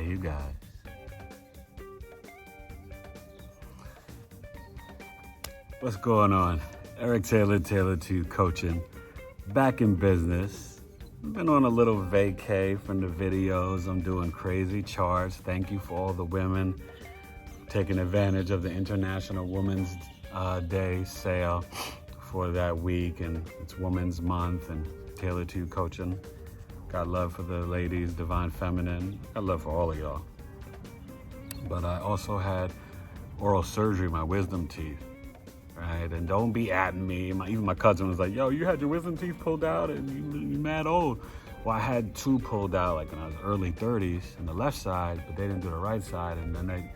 Hey, you guys. What's going on? Eric Taylor, Taylor 2 Coaching, back in business. I've been on a little vacay from the videos. I'm doing crazy charts. Thank you for all the women taking advantage of the International Women's Day sale for that week, and it's Women's Month, and Taylor 2 Coaching. Got love for the ladies, Divine Feminine. Got love for all of y'all. But I also had oral surgery, my wisdom teeth, right? And don't be atting me. Even my cousin was like, yo, you had your wisdom teeth pulled out and you mad old. Well, I had two pulled out like when I was early 30s on the left side, but they didn't do the right side. And then they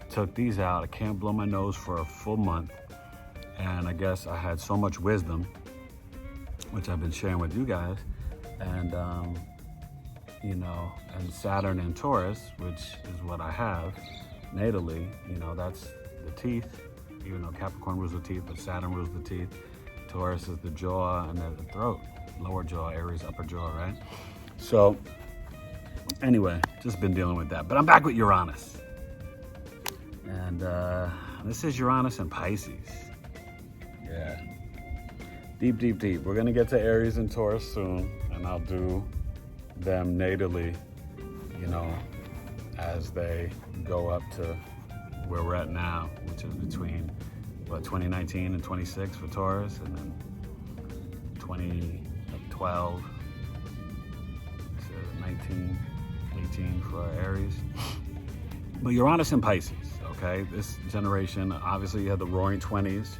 took these out. I can't blow my nose for a full month. And I guess I had so much wisdom, which I've been sharing with you guys. And, and Saturn in Taurus, which is what I have natally, that's the teeth, even though Capricorn rules the teeth, but Saturn rules the teeth. Taurus is the jaw and the throat, lower jaw, Aries, upper jaw, right? So anyway, just been dealing with that. But I'm back with Uranus. And this is Uranus in Pisces. Yeah. Deep, deep, deep. We're going to get to Aries and Taurus soon, and I'll do them natally, as they go up to where we're at now, which is between, 2019 and 26 for Taurus, and then 2012 to 19, 18 for Aries. But Uranus in Pisces, okay? This generation, obviously you had the roaring 20s,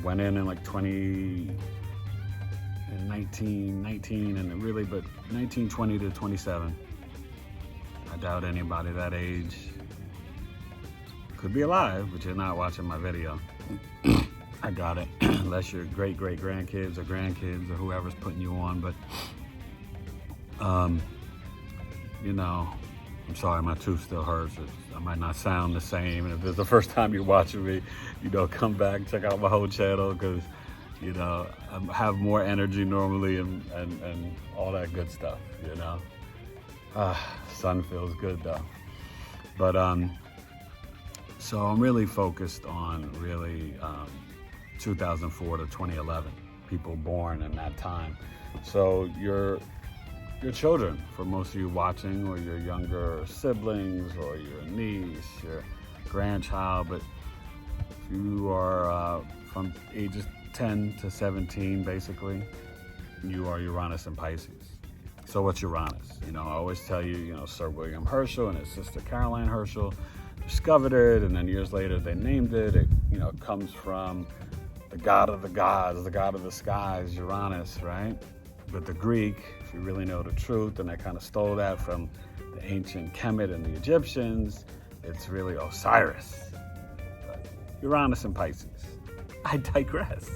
went in like 1919 and really, but 1920 to 27. I doubt anybody that age could be alive, but you're not watching my video. I got it. Unless you're great-great-grandkids or grandkids or whoever's putting you on, but I'm sorry, my tooth still hurts. I might not sound the same, and if it's the first time you're watching me, come back, check out my whole channel, because I have more energy normally and all that good stuff, Sun feels good though. But so I'm really focused on 2004 to 2011, people born in that time. So your children, for most of you watching, or your younger siblings, or your niece, your grandchild, but if you are from ages 10 to 17, basically, you are Uranus in Pisces. So what's Uranus? I always tell you, Sir William Herschel and his sister Caroline Herschel discovered it, and then years later they named it. It, comes from the god of the gods, the god of the skies, Uranus, right? But the Greek, if you really know the truth, and they kind of stole that from the ancient Kemet and the Egyptians, it's really Osiris. But Uranus in Pisces. I digress.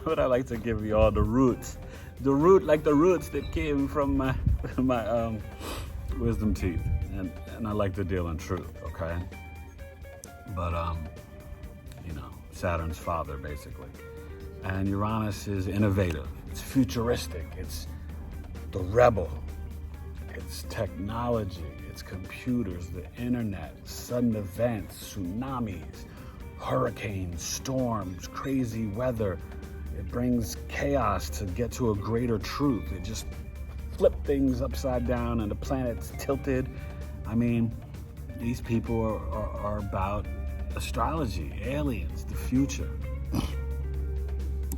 But I like to give you all the roots. The roots that came from my wisdom teeth. And I like to deal in truth, okay? But, Saturn's father, basically. And Uranus is innovative. It's futuristic. It's the rebel. It's technology. It's computers, the internet, sudden events, tsunamis, hurricanes, storms, crazy weather. It brings chaos to get to a greater truth. It just flipped things upside down and the planet's tilted. I mean, these people are about astrology, aliens, the future.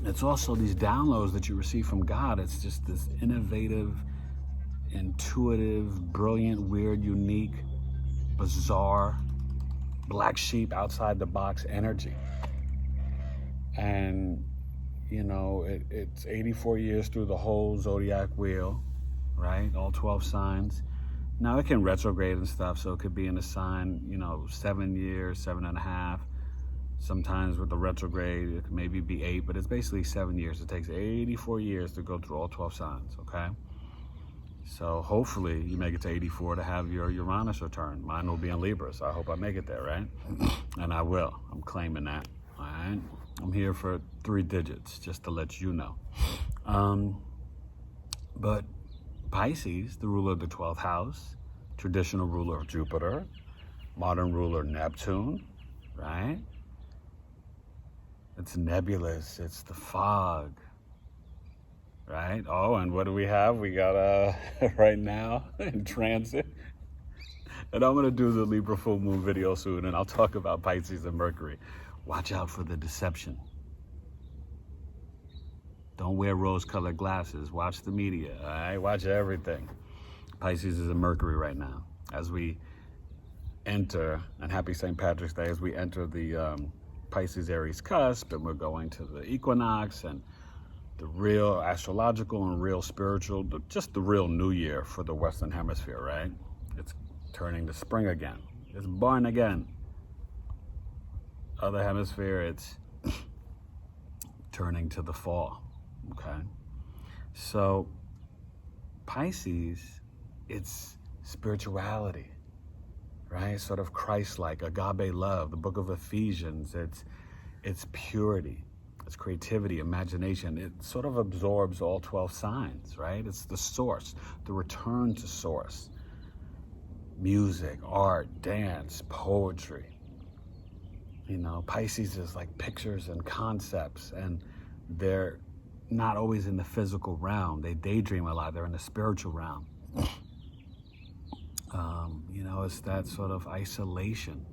It's also these downloads that you receive from God. It's just this innovative, intuitive, brilliant, weird, unique, bizarre, black sheep, outside the box energy. And, it's 84 years through the whole zodiac wheel, right? All 12 signs. Now it can retrograde and stuff, so it could be in a sign, 7 years, 7.5. Sometimes with the retrograde, it could maybe be 8, but it's basically 7 years. It takes 84 years to go through all 12 signs, okay? So hopefully you make it to 84 to have your Uranus return. Mine will be in Libra, so I hope I make it there, right? And I will. I'm claiming that, all right? I'm here for 3 digits, just to let you know. But Pisces, the ruler of the 12th house, traditional ruler of Jupiter, modern ruler Neptune, right? It's nebulous, it's the fog, right? Oh, and what do we have? We got right now in transit. And I'm going to do the Libra full moon video soon, and I'll talk about Pisces and Mercury. Watch out for the deception. Don't wear rose-colored glasses. Watch the media, all right? Watch everything. Pisces is in Mercury right now. As we enter, and happy St. Patrick's Day, as we enter the Pisces Aries cusp, and we're going to the equinox and the real astrological and real spiritual, just the real new year for the Western Hemisphere, right? It's turning to spring again. It's born again. Other hemisphere, it's turning to the fall, okay? So Pisces, it's spirituality, right? Sort of Christ-like, agape love, the book of Ephesians. It's purity, it's creativity, imagination. It sort of absorbs all 12 signs, right? It's the source, the return to source. Music, art, dance, poetry. You know, Pisces is like pictures and concepts, and they're not always in the physical realm. They daydream a lot. They're in the spiritual realm. You know, it's that sort of isolation.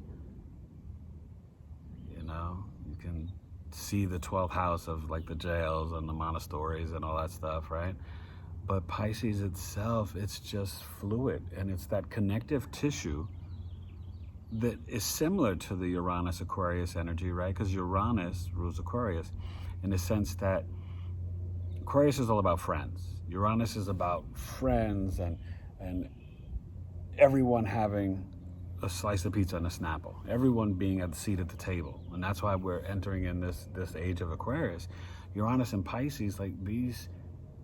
You know, you can see the 12th house of like the jails and the monasteries and all that stuff, right? But Pisces itself, it's just fluid, and it's that connective tissue that is similar to the Uranus Aquarius energy, right? Because Uranus rules Aquarius in the sense that Aquarius is all about friends. Uranus is about friends and everyone having a slice of pizza and a Snapple, everyone being at the seat at the table. And that's why we're entering in this age of Aquarius. Uranus and Pisces, like these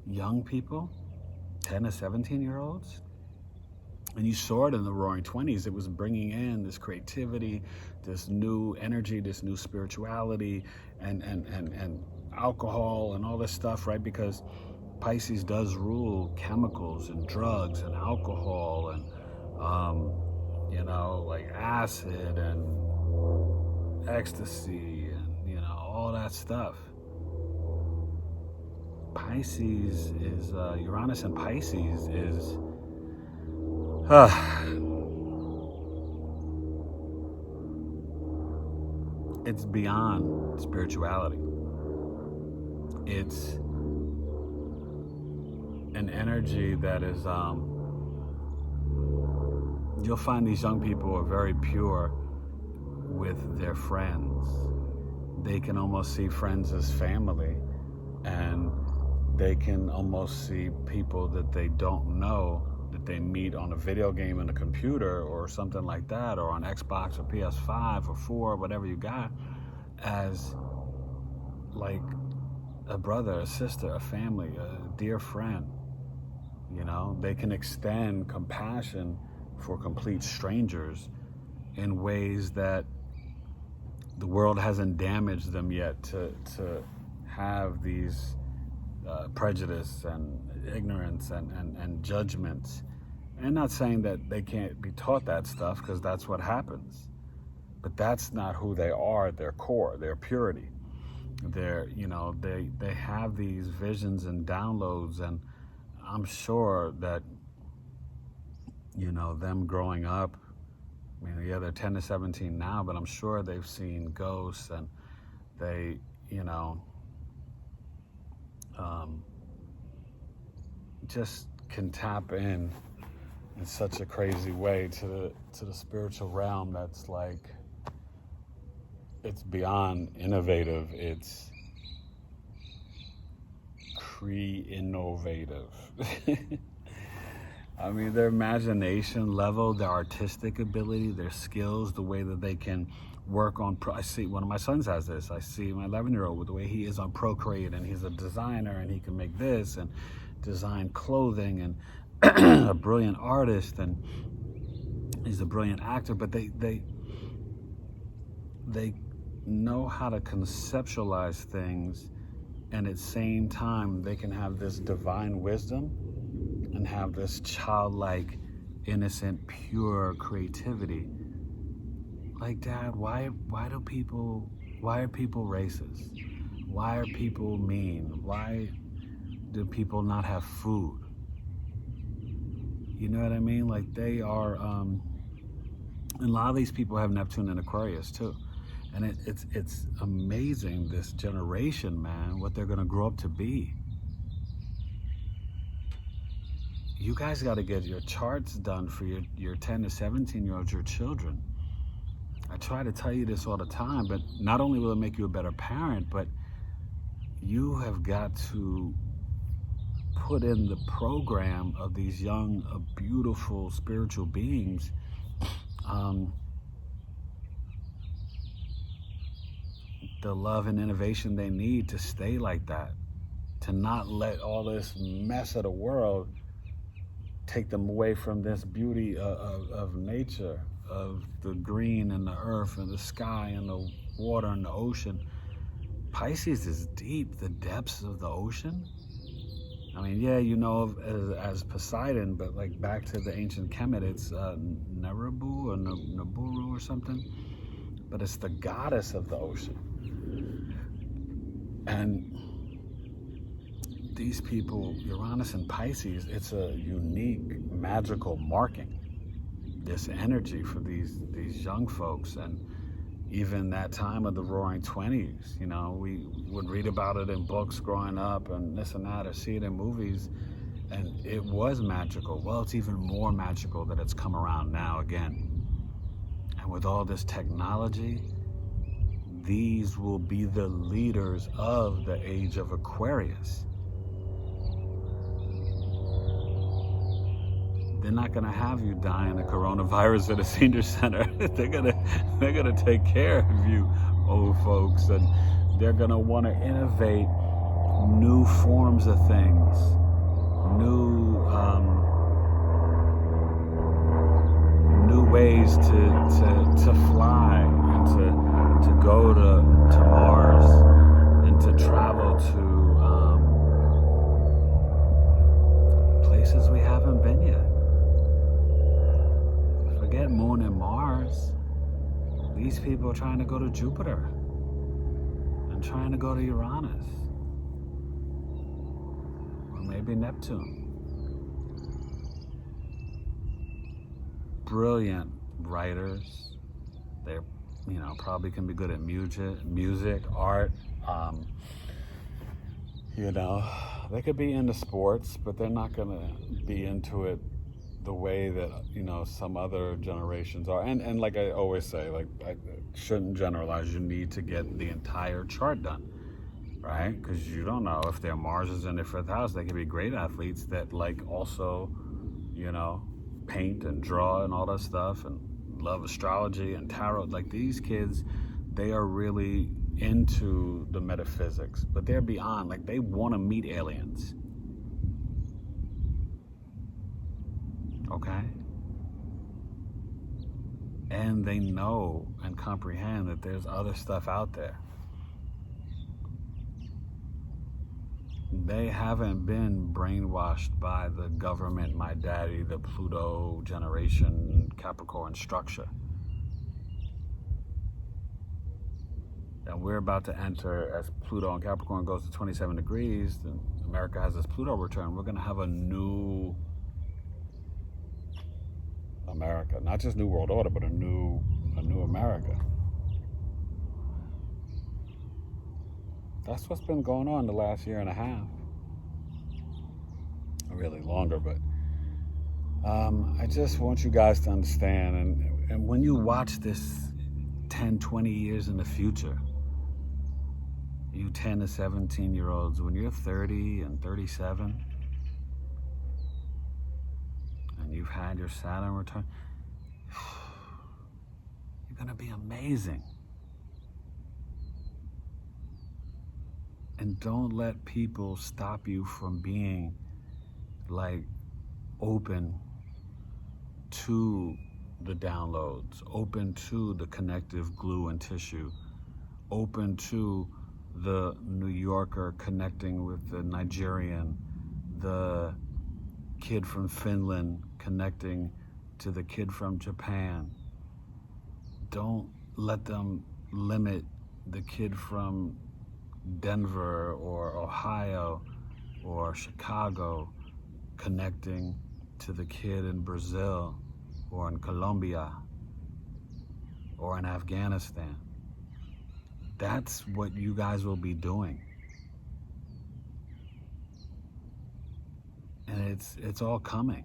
young people, 10 to 17-year-olds, and you saw it in the Roaring 20s. It was bringing in this creativity, this new energy, this new spirituality, and alcohol and all this stuff, right? Because Pisces does rule chemicals and drugs and alcohol and you know, like acid and ecstasy and, you know, all that stuff. Pisces is, Uranus and Pisces is, it's beyond spirituality. It's an energy that is, you'll find these young people are very pure with their friends. They can almost see friends as family, and they can almost see people that they don't know, that they meet on a video game and a computer or something like that, or on Xbox or PS5 or 4, whatever you got, as like a brother, a sister, a family, a dear friend. You know, they can extend compassion for complete strangers in ways that the world hasn't damaged them yet to have these prejudice and ignorance and judgments. And not saying that they can't be taught that stuff, because that's what happens. But that's not who they are at their core, their purity. They're, you know, they have these visions and downloads, and I'm sure that, you know, them growing up, I mean, yeah, they're 10 to 17 now, but I'm sure they've seen ghosts, and they, you know, just can tap in such a crazy way to the spiritual realm that's like, it's beyond innovative, it's innovative. I mean, their imagination level, their artistic ability, their skills, the way that they can work on, I see one of my sons has this. I see my 11-year-old with the way he is on Procreate, and he's a designer, and he can make this and design clothing, and a brilliant artist, and he's a brilliant actor, but they know how to conceptualize things, and at the same time they can have this divine wisdom and have this childlike innocent, pure creativity. Like, Dad, why are people racist? Why are people mean? Why do people not have food? You know what I mean? Like, they are, and a lot of these people have Neptune and Aquarius too. And it's amazing, this generation, man, what they're gonna grow up to be. You guys got to get your charts done for your 10 to 17-year-olds, your children. I try to tell you this all the time, but not only will it make you a better parent, but you have got to put in the program of these young, beautiful spiritual beings, the love and innovation they need to stay like that, to not let all this mess of the world take them away from this beauty of nature, of the green and the earth and the sky and the water and the ocean. Pisces is deep, the depths of the ocean. I mean, yeah, you know of as Poseidon, but like back to the ancient Kemet, it's Nerebu or Naburu or something. But it's the goddess of the ocean. And these people, Uranus in Pisces, it's a unique magical marking, this energy for these young folks. And even that time of the Roaring 20s, you know, we would read about it in books growing up and this and that, or see it in movies, and it was magical. Well, it's even more magical that it's come around now again. And with all this technology, these will be the leaders of the age of Aquarius. They're not gonna have you dying of coronavirus at a senior center. They're gonna take care of you, old folks, and they're gonna want to innovate new forms of things, new ways to fly and to go to Mars and to travel to places we haven't been yet. Forget Moon and Mars. These people are trying to go to Jupiter and trying to go to Uranus, or maybe Neptune. Brilliant writers. They're, you know, probably can be good at music, art. You know, they could be into sports, but they're not going to be into it the way that, you know, some other generations are. And like I always say, like, I shouldn't generalize. You need to get the entire chart done, right? Because you don't know if their Mars is in their 5th house. They could be great athletes that, like, also, you know, paint and draw and all that stuff and love astrology and tarot. Like, these kids, they are really into the metaphysics, but they're beyond. Like, they want to meet aliens. Okay? And they know and comprehend that there's other stuff out there. They haven't been brainwashed by the government, my daddy, the Pluto generation, Capricorn structure. And we're about to enter, as Pluto and Capricorn goes to 27 degrees, and America has this Pluto return, we're going to have a new America. Not just New World Order, but a new America. That's what's been going on the last year and a half. Really longer, but I just want you guys to understand, and when you watch this 10, 20 years in the future, you 10 to 17-year-olds, when you're 30 and 37, and you've had your Saturn return, you're gonna be amazing. And don't let people stop you from being, like, open to the downloads, open to the connective glue and tissue, open to the New Yorker connecting with the Nigerian, the kid from Finland connecting to the kid from Japan. Don't let them limit the kid from Denver or Ohio or Chicago connecting to the kid in Brazil or in Colombia or in Afghanistan. That's what you guys will be doing. And it's all coming.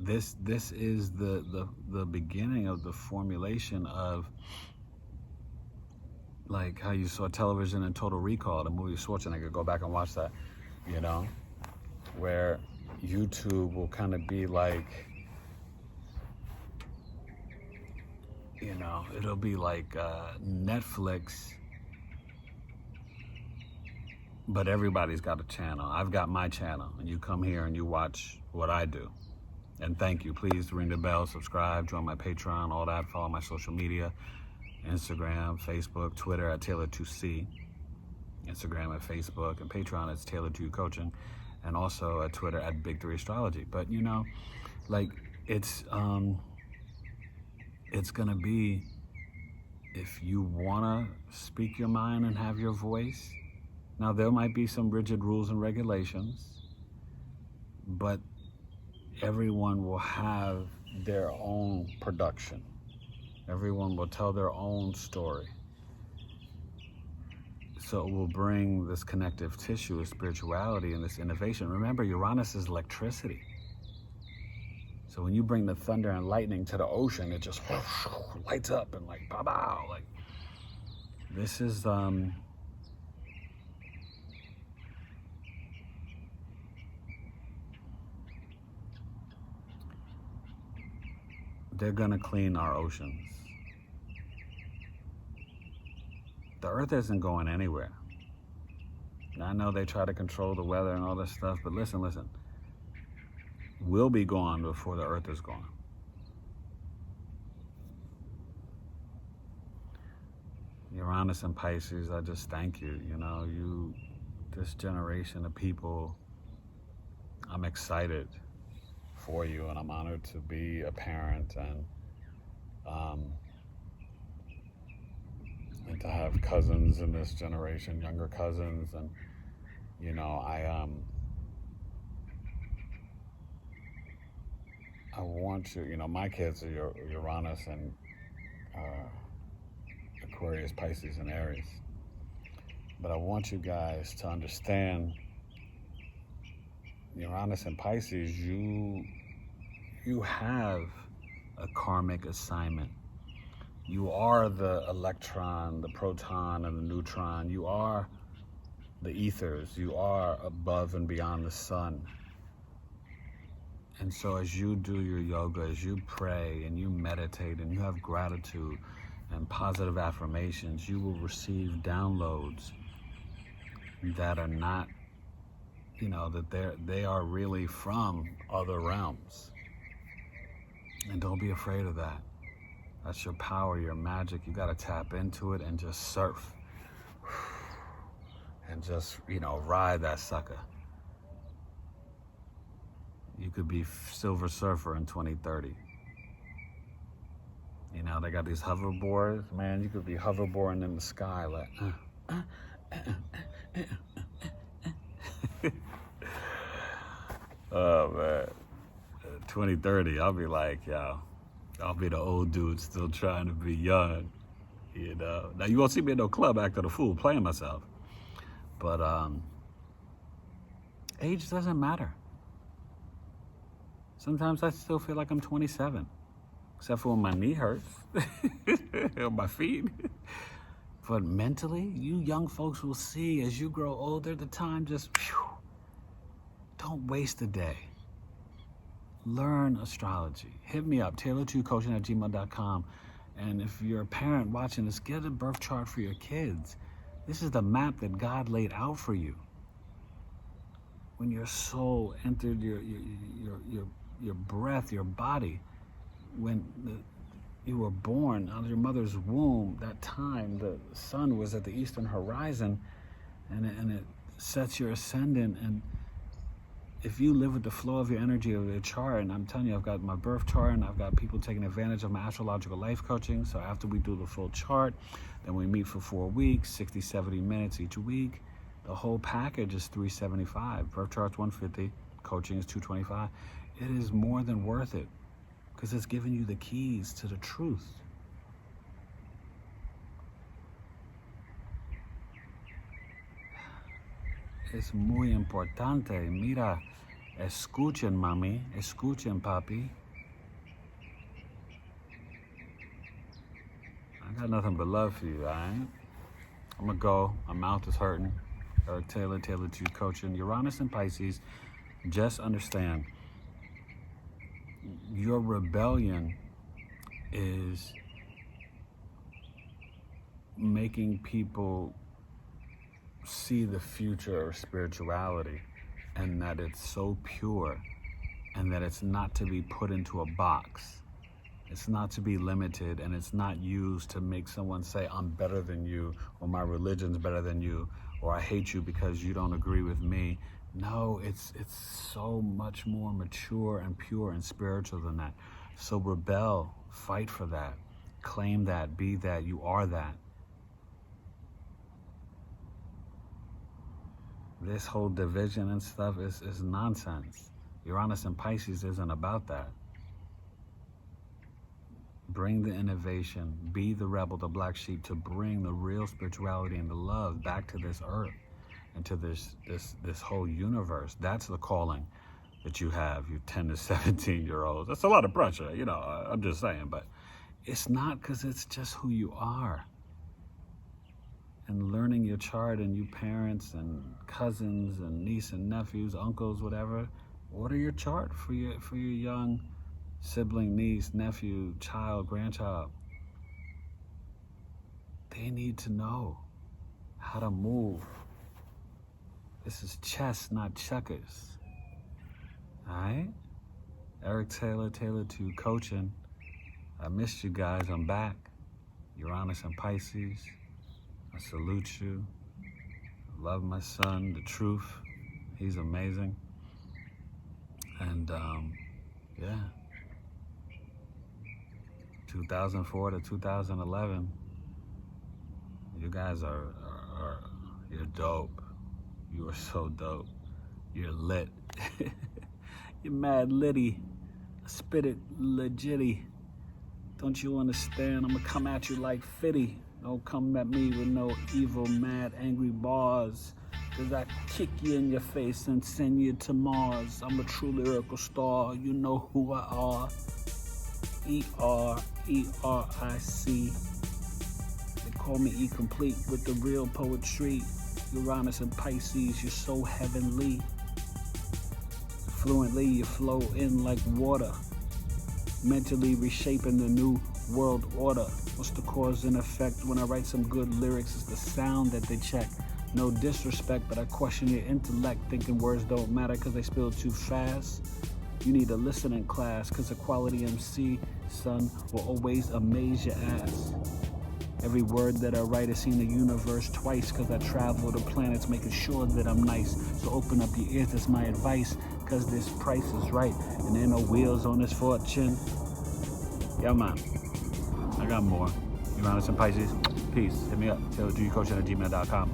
This is the beginning of the formulation of, like how you saw television in Total Recall, the movie Schwarzenegger. Go back and watch that, you know, where YouTube will kind of be like, you know, it'll be like Netflix, but everybody's got a channel. I've got my channel, and you come here and you watch what I do. And thank you. Please ring the bell, subscribe, join my Patreon, all that. Follow my social media, Instagram, Facebook, Twitter at Taylor2C. Instagram at Facebook, and Patreon it's Taylor2 Coaching, and also at Twitter at Big3 Astrology. But you know, like it's gonna be, if you wanna speak your mind and have your voice. Now there might be some rigid rules and regulations, but everyone will have their own production. Everyone will tell their own story. So it will bring this connective tissue of spirituality and this innovation. Remember, Uranus is electricity. So when you bring the thunder and lightning to the ocean, it just lights up and like, pow, pow, like, this is, they're gonna clean our oceans. The earth isn't going anywhere. I know they try to control the weather and all this stuff, but listen. We'll be gone before the earth is gone. Uranus in Pisces, I just thank you. You know, this generation of people, I'm excited for you, and I'm honored to be a parent and to have cousins in this generation, younger cousins, and you know, I want you know, my kids are Uranus and Aquarius, Pisces, and Aries, but I want you guys to understand, Uranus and Pisces, you have a karmic assignment. You are the electron, the proton, and the neutron. You are the ethers. You are above and beyond the sun. And so as you do your yoga, as you pray and you meditate and you have gratitude and positive affirmations, you will receive downloads that are not, you know, that they are really from other realms. And don't be afraid of that. That's your power, your magic. You got to tap into it and just surf. And just, you know, ride that sucker. You could be Silver Surfer in 2030. You know, they got these hoverboards. Man, you could be hoverboarding in the sky like... Oh, man. 2030, I'll be like, yo, I'll be the old dude still trying to be young, you know. Now, you won't see me in no club acting a fool, playing myself. But age doesn't matter. Sometimes I still feel like I'm 27, except for when my knee hurts, or my feet. But mentally, you young folks will see as you grow older, the time just, don't waste a day. Learn astrology. Hit me up, Taylor2Coaching@gmail.com. And if you're a parent watching this, get a birth chart for your kids. This is the map that God laid out for you. When your soul entered your breath, your body, when you were born out of your mother's womb, that time the sun was at the eastern horizon, and it sets your ascendant, and if you live with the flow of your energy of your chart, and I'm telling you, I've got my birth chart and I've got people taking advantage of my Astrological Life Coaching. So after we do the full chart, then we meet for 4 weeks, 60, 70 minutes each week. The whole package is $375. Birth chart's $150, coaching is $225. It is more than worth it because it's giving you the keys to the truth. Es muy importante. Mira, escuchen, mami. Escuchen, papi. I got nothing but love for you, all right? I'm going to go. My mouth is hurting. Eric Taylor, Taylor 2 Coaching. Uranus in Pisces. Just understand, your rebellion is making people see the future of spirituality, and that it's so pure, and that it's not to be put into a box. It's not to be limited, and it's not used to make someone say, I'm better than you, or my religion's better than you, or I hate you because you don't agree with me. No, it's so much more mature and pure and spiritual than that. So rebel, fight for that, claim that, be that, you are that. This whole division and stuff is nonsense. Uranus in Pisces isn't about that. Bring the innovation, be the rebel, the black sheep, to bring the real spirituality and the love back to this earth and to this whole universe. That's the calling that you have, you 10 to 17-year-olds. That's a lot of pressure, you know, I'm just saying, but it's not, because it's just who you are. And learning your chart, and you parents and cousins and niece and nephews, uncles, whatever, order your chart for your young sibling, niece, nephew, child, grandchild. They need to know how to move. This is chess, not checkers. All right? Eric Taylor, Taylor 2 Coaching. I missed you guys. I'm back. Uranus in Pisces. I salute you. I love my son, the truth. He's amazing. And yeah, 2004 to 2011, you guys are you're dope. You are so dope. You're lit. You're mad litty. Spit it legitty. Don't you understand? I'm gonna come at you like Fitty. Don't come at me with no evil, mad, angry bars, cause I kick you in your face and send you to Mars. I'm a true lyrical star, you know who I are. E-R-E-R-I-C. They call me E-complete with the real poetry. Uranus and Pisces, you're so heavenly. Fluently, you flow in like water. Mentally reshaping the new world order. What's the cause and effect? When I write some good lyrics, it's the sound that they check. No disrespect, but I question your intellect, thinking words don't matter because they spill too fast. You need a listening class, because a quality MC, son, will always amaze your ass. Every word that I write has seen the universe twice, because I travel the planets making sure that I'm nice. So open up your ears, that's my advice, because this price is right, and there are no wheels on this fortune. Yeah, man. I got more. Uranus in Pisces. Peace. Hit me up. Taylor2coaching@gmail.com.